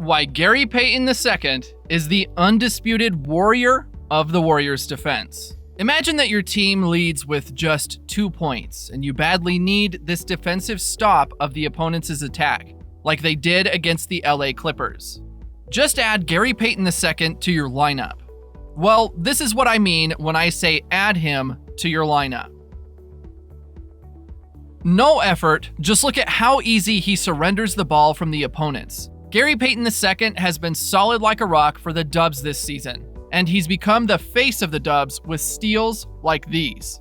Why Gary Payton II is the undisputed warrior of the Warriors' defense. Imagine that your team leads with just 2 points, and you badly need this defensive stop of the opponent's attack, like they did against the LA Clippers. Just add Gary Payton II to your lineup. Well, this is what I mean when I say add him to your lineup. No effort, just look at how easy he surrenders the ball from the opponents. Gary Payton II has been solid like a rock for the Dubs this season, and he's become the face of the Dubs with steals like these.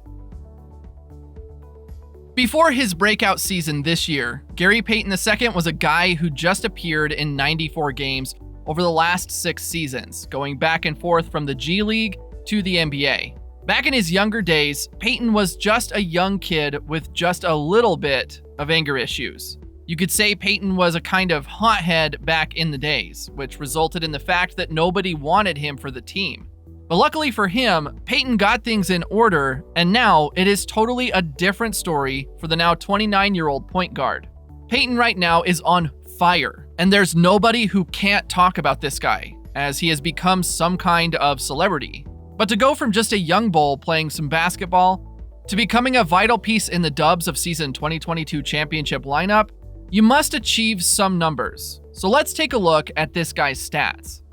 Before his breakout season this year, Gary Payton II was a guy who just appeared in 94 games over the last 6 seasons, going back and forth from the G League to the NBA. Back in his younger days, Payton was just a young kid with just a little bit of anger issues. You could say Payton was a kind of hothead back in the days, which resulted in the fact that nobody wanted him for the team. But luckily for him, Payton got things in order, and now it is totally a different story for the now 29-year-old point guard. Payton right now is on fire, and there's nobody who can't talk about this guy, as he has become some kind of celebrity. But to go from just a young bull playing some basketball to becoming a vital piece in the Dubs of season 2022 championship lineup, you must achieve some numbers. So let's take a look at this guy's stats.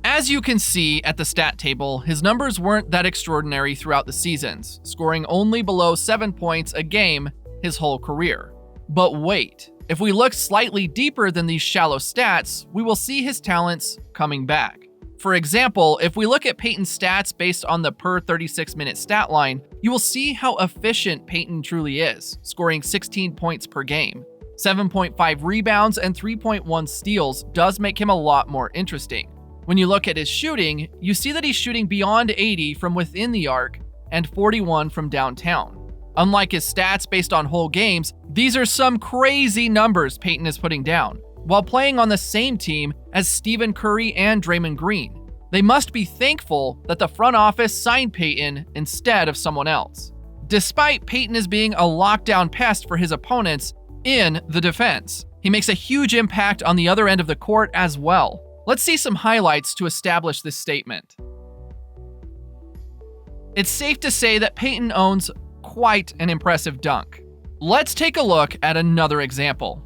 As you can see at the stat table, his numbers weren't that extraordinary throughout the seasons, scoring only below 7 points a game his whole career. But wait, if we look slightly deeper than these shallow stats, we will see his talents coming back. For example, if we look at Payton's stats based on the per 36-minute stat line, you will see how efficient Payton truly is, scoring 16 points per game. 7.5 rebounds and 3.1 steals does make him a lot more interesting. When you look at his shooting, you see that he's shooting beyond 80 from within the arc and 41 from downtown. Unlike his stats based on whole games, these are some crazy numbers Payton is putting down, while playing on the same team as Stephen Curry and Draymond Green. They must be thankful that the front office signed Payton instead of someone else. Despite Payton as being a lockdown pest for his opponents in the defense, he makes a huge impact on the other end of the court as well. Let's see some highlights to establish this statement. It's safe to say that Payton owns quite an impressive dunk. Let's take a look at another example.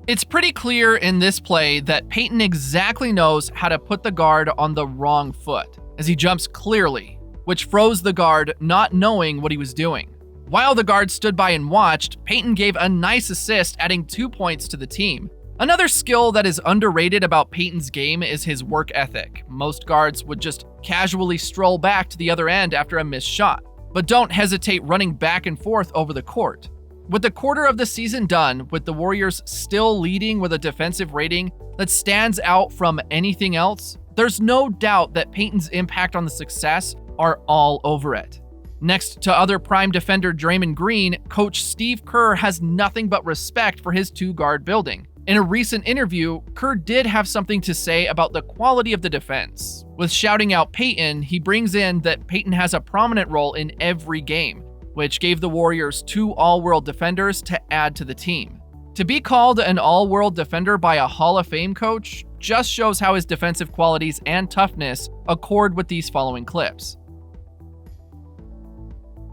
It's pretty clear in this play that Payton exactly knows how to put the guard on the wrong foot, as he jumps clearly, which froze the guard not knowing what he was doing. While the guard stood by and watched, Payton gave a nice assist, adding 2 points to the team. Another skill that is underrated about Payton's game is his work ethic. Most guards would just casually stroll back to the other end after a missed shot, but don't hesitate running back and forth over the court. With the quarter of the season done, with the Warriors still leading with a defensive rating that stands out from anything else, there's no doubt that Payton's impact on the success are all over it. Next to other prime defender Draymond Green, coach Steve Kerr has nothing but respect for his two-guard building. In a recent interview, Kerr did have something to say about the quality of the defense. With shouting out Payton, he brings in that Payton has a prominent role in every game, which gave the Warriors 2 all-world defenders to add to the team. To be called an all-world defender by a Hall of Fame coach just shows how his defensive qualities and toughness accord with these following clips.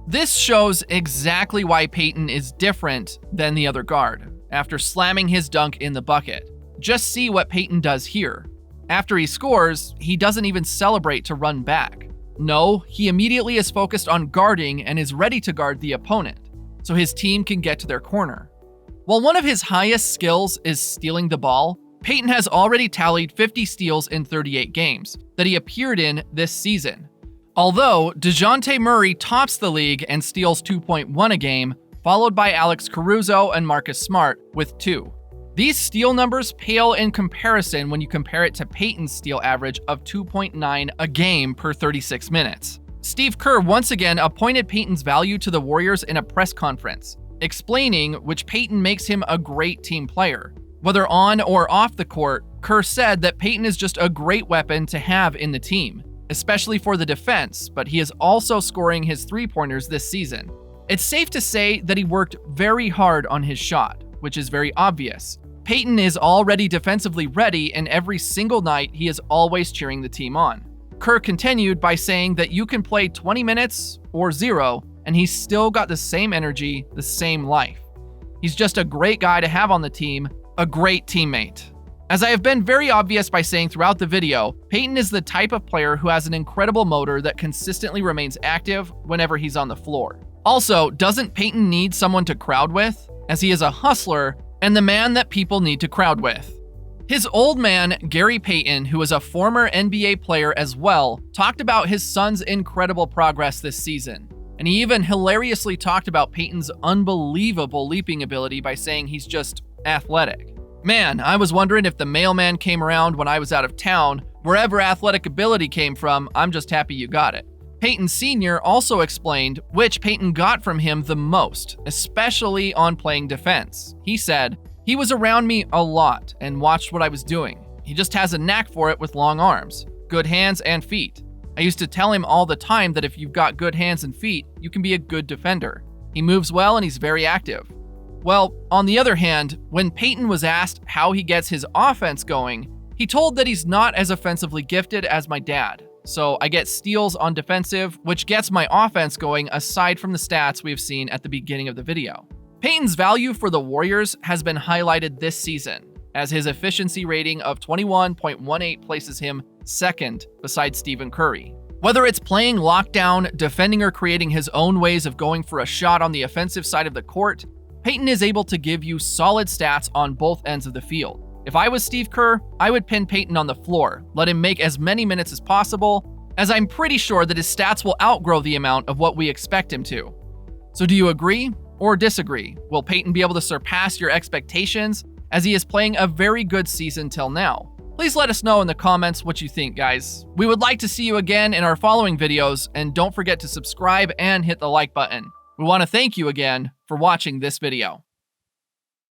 This shows exactly why Payton is different than the other guard, after slamming his dunk in the bucket. Just see what Payton does here. After he scores, he doesn't even celebrate to run back. No, he immediately is focused on guarding and is ready to guard the opponent, so his team can get to their corner. While one of his highest skills is stealing the ball, Payton has already tallied 50 steals in 38 games that he appeared in this season. Although DeJounte Murray tops the league and steals 2.1 a game, followed by Alex Caruso and Marcus Smart with 2. These steal numbers pale in comparison when you compare it to Payton's steal average of 2.9 a game per 36 minutes. Steve Kerr once again appointed Payton's value to the Warriors in a press conference, explaining which Payton makes him a great team player. Whether on or off the court, Kerr said that Payton is just a great weapon to have in the team, especially for the defense, but he is also scoring his three-pointers this season. It's safe to say that he worked very hard on his shot. which is very obvious. Payton is already defensively ready, and every single night he is always cheering the team on. Kerr continued by saying that you can play 20 minutes or 0, and he's still got the same energy, the same life. He's just a great guy to have on the team, a great teammate. As I have been very obvious by saying throughout the video, Payton is the type of player who has an incredible motor that consistently remains active whenever he's on the floor. Also, doesn't Payton need someone to crowd with, as he is a hustler and the man that people need to crowd with? His old man, Gary Payton, who is a former NBA player as well, talked about his son's incredible progress this season. And he even hilariously talked about Payton's unbelievable leaping ability by saying he's just athletic. Man, I was wondering if the mailman came around when I was out of town. Wherever athletic ability came from, I'm just happy you got it. Payton Sr. also explained which Payton got from him the most, especially on playing defense. He said, "He was around me a lot and watched what I was doing. He just has a knack for it with long arms, good hands and feet. I used to tell him all the time that if you've got good hands and feet, you can be a good defender. He moves well and he's very active." Well, on the other hand, when Payton was asked how he gets his offense going, he told that he's not as offensively gifted as my dad. So I get steals on defensive, which gets my offense going aside from the stats we've seen at the beginning of the video. Payton's value for the Warriors has been highlighted this season, as his efficiency rating of 21.18 places him second beside Stephen Curry. Whether it's playing lockdown, defending, or creating his own ways of going for a shot on the offensive side of the court, Payton is able to give you solid stats on both ends of the field. If I was Steve Kerr, I would pin Payton on the floor, let him make as many minutes as possible, as I'm pretty sure that his stats will outgrow the amount of what we expect him to. So do you agree or disagree? Will Payton be able to surpass your expectations, as he is playing a very good season till now? Please let us know in the comments what you think, guys. We would like to see you again in our following videos, and don't forget to subscribe and hit the like button. We want to thank you again for watching this video.